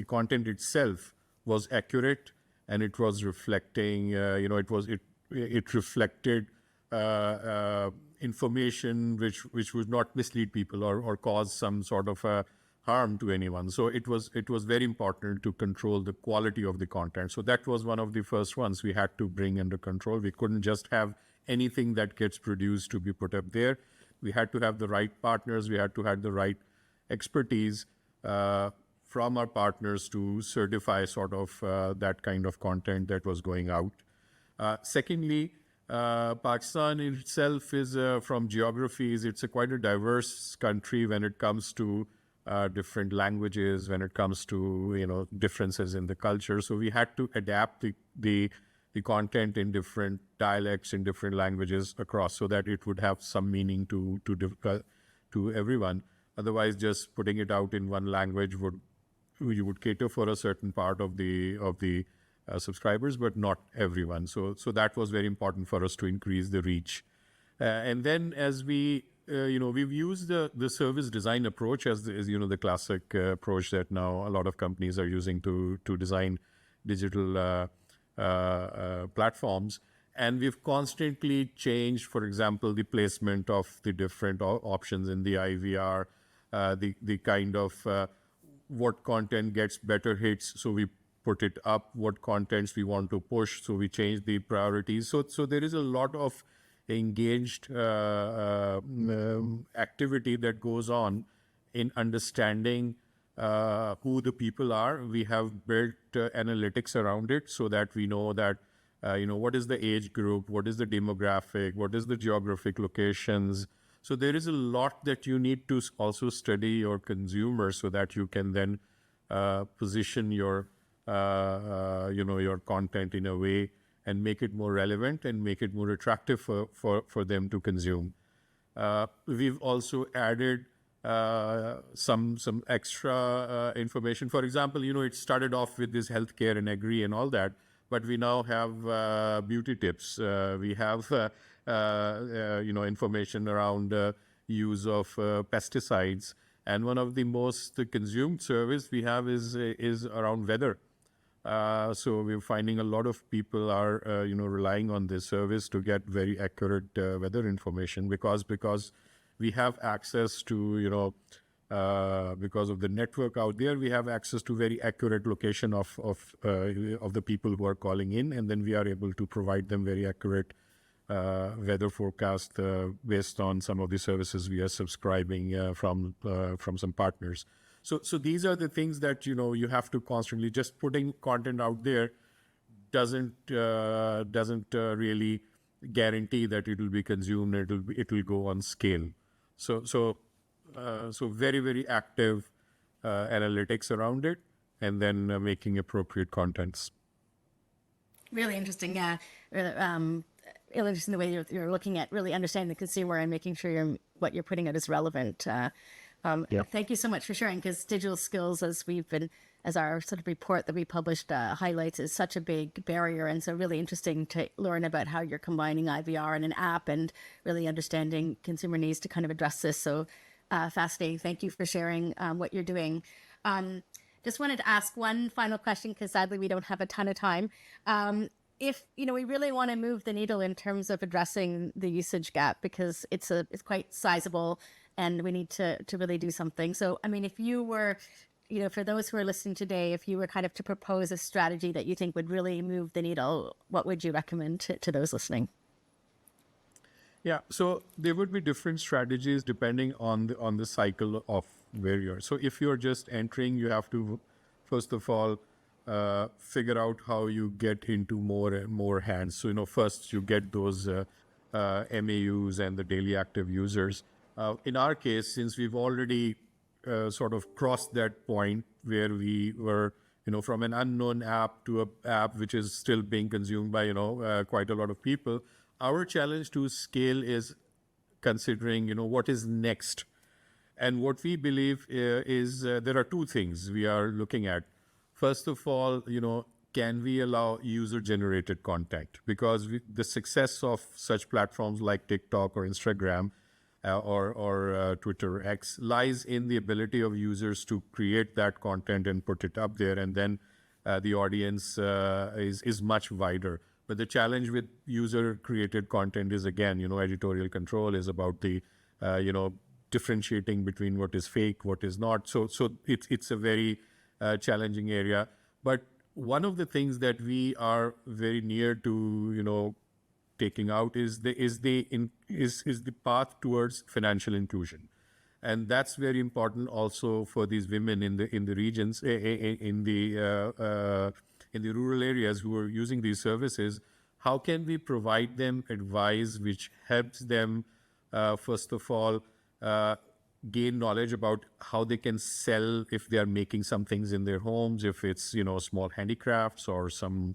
content itself was accurate and it was reflecting, it reflected information which would not mislead people or cause some sort of harm to anyone. So it was very important to control the quality of the content. So that was one of the first ones we had to bring under control. We couldn't just have anything that gets produced to be put up there. We had to have the right partners. We had to have the right expertise from our partners to certify sort of that kind of content that was going out. Secondly, Pakistan in itself is, from geographies, it's quite a diverse country when it comes to different languages, when it comes to, differences in the culture. So we had to adapt the content in different dialects, in different languages across, so that it would have some meaning to everyone. Otherwise, just putting it out in one language you would cater for a certain part of the subscribers, but not everyone. So that was very important for us to increase the reach. And then as we've used the service design approach as the classic approach that now a lot of companies are using to design digital platforms. And we've constantly changed, for example, the placement of the different options in the IVR, the kind of what content gets better hits, so we put it up, what contents we want to push, so we change the priorities. So there is a lot of engaged activity that goes on in understanding who the people are. We have built analytics around it so that we know that what is the age group, what is the demographic, what is the geographic locations. So there is a lot that you need to also study your consumers so that you can then position your your content in a way and make it more relevant and make it more attractive for them to consume. We've also added some extra information. For example, it started off with this healthcare and agri and all that, but we now have beauty tips. We have information around use of pesticides, and one of the most consumed service we have is around weather. So we're finding a lot of people are relying on this service to get very accurate weather information because we have access to because of the network out there, we have access to very accurate location of the people who are calling in, and then we are able to provide them very accurate weather forecast based on some of the services we are subscribing from some partners. So these are the things that you have to constantly just putting content out there doesn't really guarantee that it will be consumed. It will go on scale. So very, very active analytics around it, and then making appropriate contents. Really interesting. Yeah. Really interesting the way you're looking at really understanding the consumer and making sure what you're putting out is relevant. Thank you so much for sharing, because digital skills, as our sort of report that we published highlights, is such a big barrier. And so really interesting to learn about how you're combining IVR and an app and really understanding consumer needs to kind of address this. So fascinating. Thank you for sharing what you're doing. Just wanted to ask one final question, because sadly we don't have a ton of time. If we really want to move the needle in terms of addressing the usage gap, because it's quite sizable and we need to really do something. So, I mean, if you were, for those who are listening today, if you were kind of to propose a strategy that you think would really move the needle, what would you recommend to those listening? Yeah, so there would be different strategies depending on the cycle of where you're. So if you're just entering, you have to, first of all, figure out how you get into more and more hands. So, first you get those MAUs and the daily active users. In our case, since we've already sort of crossed that point where we were, from an unknown app to an app which is still being consumed by, quite a lot of people, our challenge to scale is considering, what is next. And what we believe is there are two things we are looking at. First of all, can we allow user-generated content? Because the success of such platforms like TikTok or Instagram or Twitter X lies in the ability of users to create that content and put it up there, and then the audience is much wider. But the challenge with user-created content is, again, editorial control is about the, differentiating between what is fake, what is not. So it's a very challenging area. But one of the things that we are very near to, taking out is the path towards financial inclusion, and that's very important also for these women in the regions in the rural areas who are using these services. How can we provide them advice which helps them first of all gain knowledge about how they can sell if they are making some things in their homes, if it's small handicrafts or some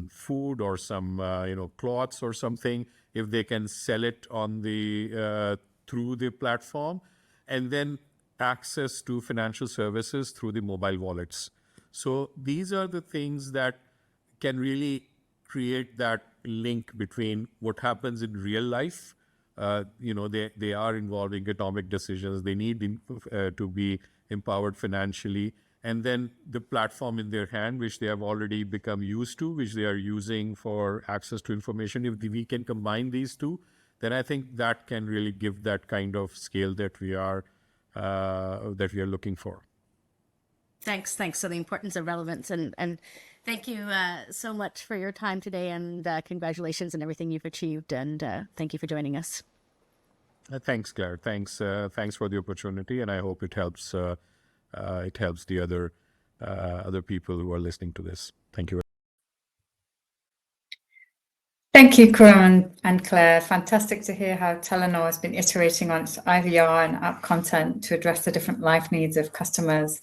food or some cloths or something, if they can sell it on the through the platform, and then access to financial services through the mobile wallets. So these are the things that can really create that link between what happens in real life. They are involving economic decisions. They need to be empowered financially. And then the platform in their hand, which they have already become used to, which they are using for access to information. If we can combine these two, then I think that can really give that kind of scale that we are looking for. Thanks. So the importance of relevance, and thank you so much for your time today, and congratulations on everything you've achieved, and thank you for joining us. Thanks, Claire. Thanks for the opportunity, and I hope it helps the other people who are listening to this. Thank you. Thank you, Khurram and Claire. Fantastic to hear how Telenor has been iterating on its IVR and app content to address the different life needs of customers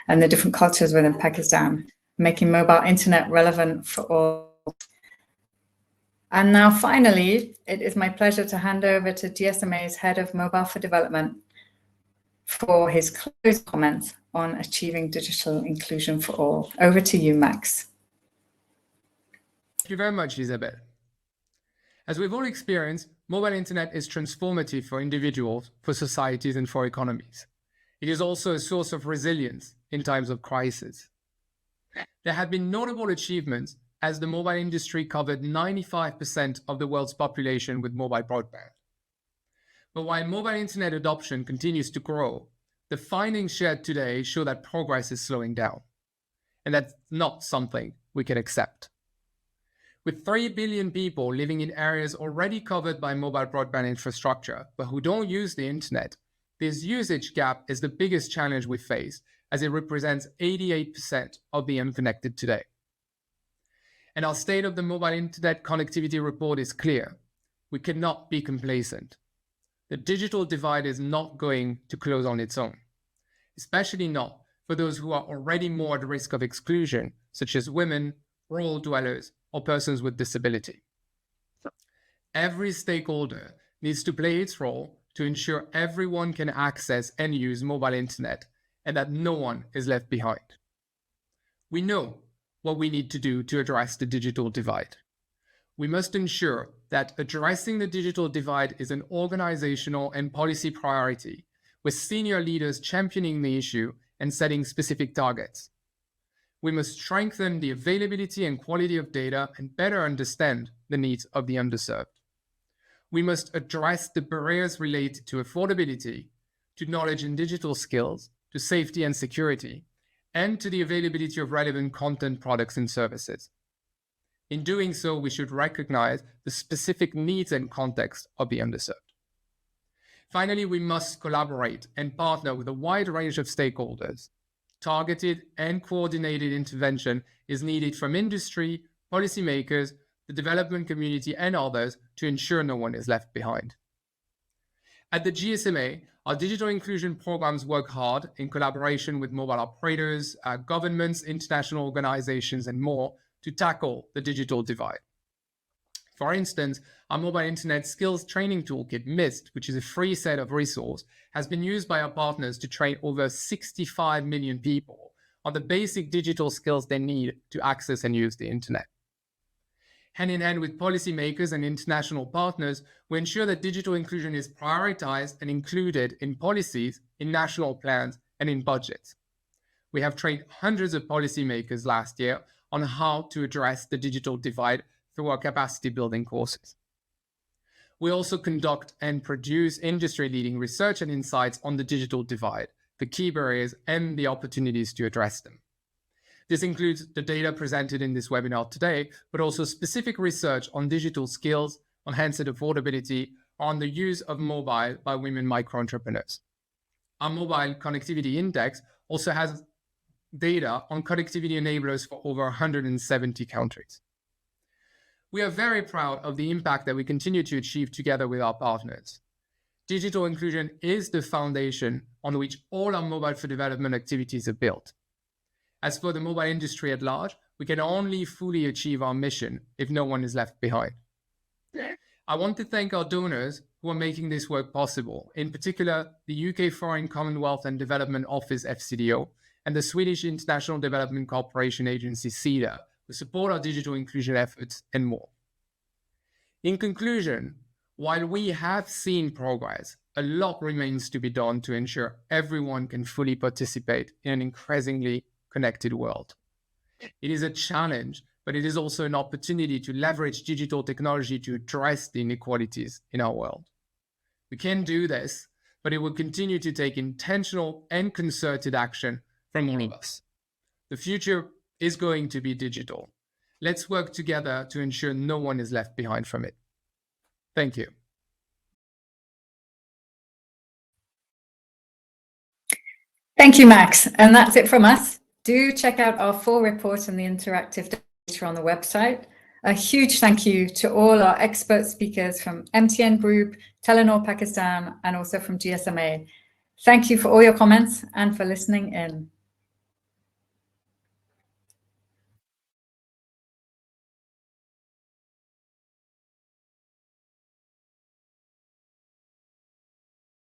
and the different cultures within Pakistan, making mobile internet relevant for all. And now, finally, it is my pleasure to hand over to GSMA's Head of Mobile for Development for his closing comments on achieving digital inclusion for all. Over to you, Max. Thank you very much, Isabel. As we've all experienced, mobile internet is transformative for individuals, for societies, and for economies. It is also a source of resilience in times of crisis. There have been notable achievements as the mobile industry covered 95% of the world's population with mobile broadband. But while mobile internet adoption continues to grow, the findings shared today show that progress is slowing down. And that's not something we can accept. With 3 billion people living in areas already covered by mobile broadband infrastructure, but who don't use the internet, this usage gap is the biggest challenge we face, as it represents 88% of the unconnected today. And our State of the Mobile Internet Connectivity Report is clear. We cannot be complacent. The digital divide is not going to close on its own, especially not for those who are already more at risk of exclusion, such as women, rural dwellers, or persons with disability. Every stakeholder needs to play its role to ensure everyone can access and use mobile internet and that no one is left behind. We know what we need to do to address the digital divide. We must ensure that addressing the digital divide is an organizational and policy priority, with senior leaders championing the issue and setting specific targets. We must strengthen the availability and quality of data and better understand the needs of the underserved. We must address the barriers related to affordability, to knowledge and digital skills, to safety and security, and to the availability of relevant content, products, and services. In doing so, we should recognize the specific needs and context of the underserved. Finally, we must collaborate and partner with a wide range of stakeholders. Targeted and coordinated intervention is needed from industry, policymakers, the development community, and others to ensure no one is left behind. At the GSMA, our digital inclusion programs work hard in collaboration with mobile operators, governments, international organizations, and more to tackle the digital divide. For instance, our mobile internet skills training toolkit, MIST, which is a free set of resources, has been used by our partners to train over 65 million people on the basic digital skills they need to access and use the internet. Hand in hand with policymakers and international partners, we ensure that digital inclusion is prioritized and included in policies, in national plans, and in budgets. We have trained hundreds of policymakers last year on how to address the digital divide through our capacity building courses. We also conduct and produce industry-leading research and insights on the digital divide, the key barriers, and the opportunities to address them. This includes the data presented in this webinar today, but also specific research on digital skills, on handset affordability, on the use of mobile by women micro-entrepreneurs. Our Mobile Connectivity Index also has data on connectivity enablers for over 170 countries. We are very proud of the impact that we continue to achieve together with our partners. Digital inclusion is the foundation on which all our mobile for development activities are built. As for the mobile industry at large, we can only fully achieve our mission if no one is left behind. I want to thank our donors who are making this work possible, in particular the UK Foreign Commonwealth and Development Office FCDO and the Swedish International Development Cooperation Agency SIDA, who support our digital inclusion efforts and more. In conclusion, while we have seen progress, a lot remains to be done to ensure everyone can fully participate in an increasingly connected world. It is a challenge, but it is also an opportunity to leverage digital technology to address the inequalities in our world. We can do this, but it will continue to take intentional and concerted action from all of us. The future is going to be digital. Let's work together to ensure no one is left behind from it. Thank you. Thank you, Max. And that's it from us. Do check out our full report and the interactive data on the website. A huge thank you to all our expert speakers from MTN Group, Telenor Pakistan, and also from GSMA. Thank you for all your comments and for listening in.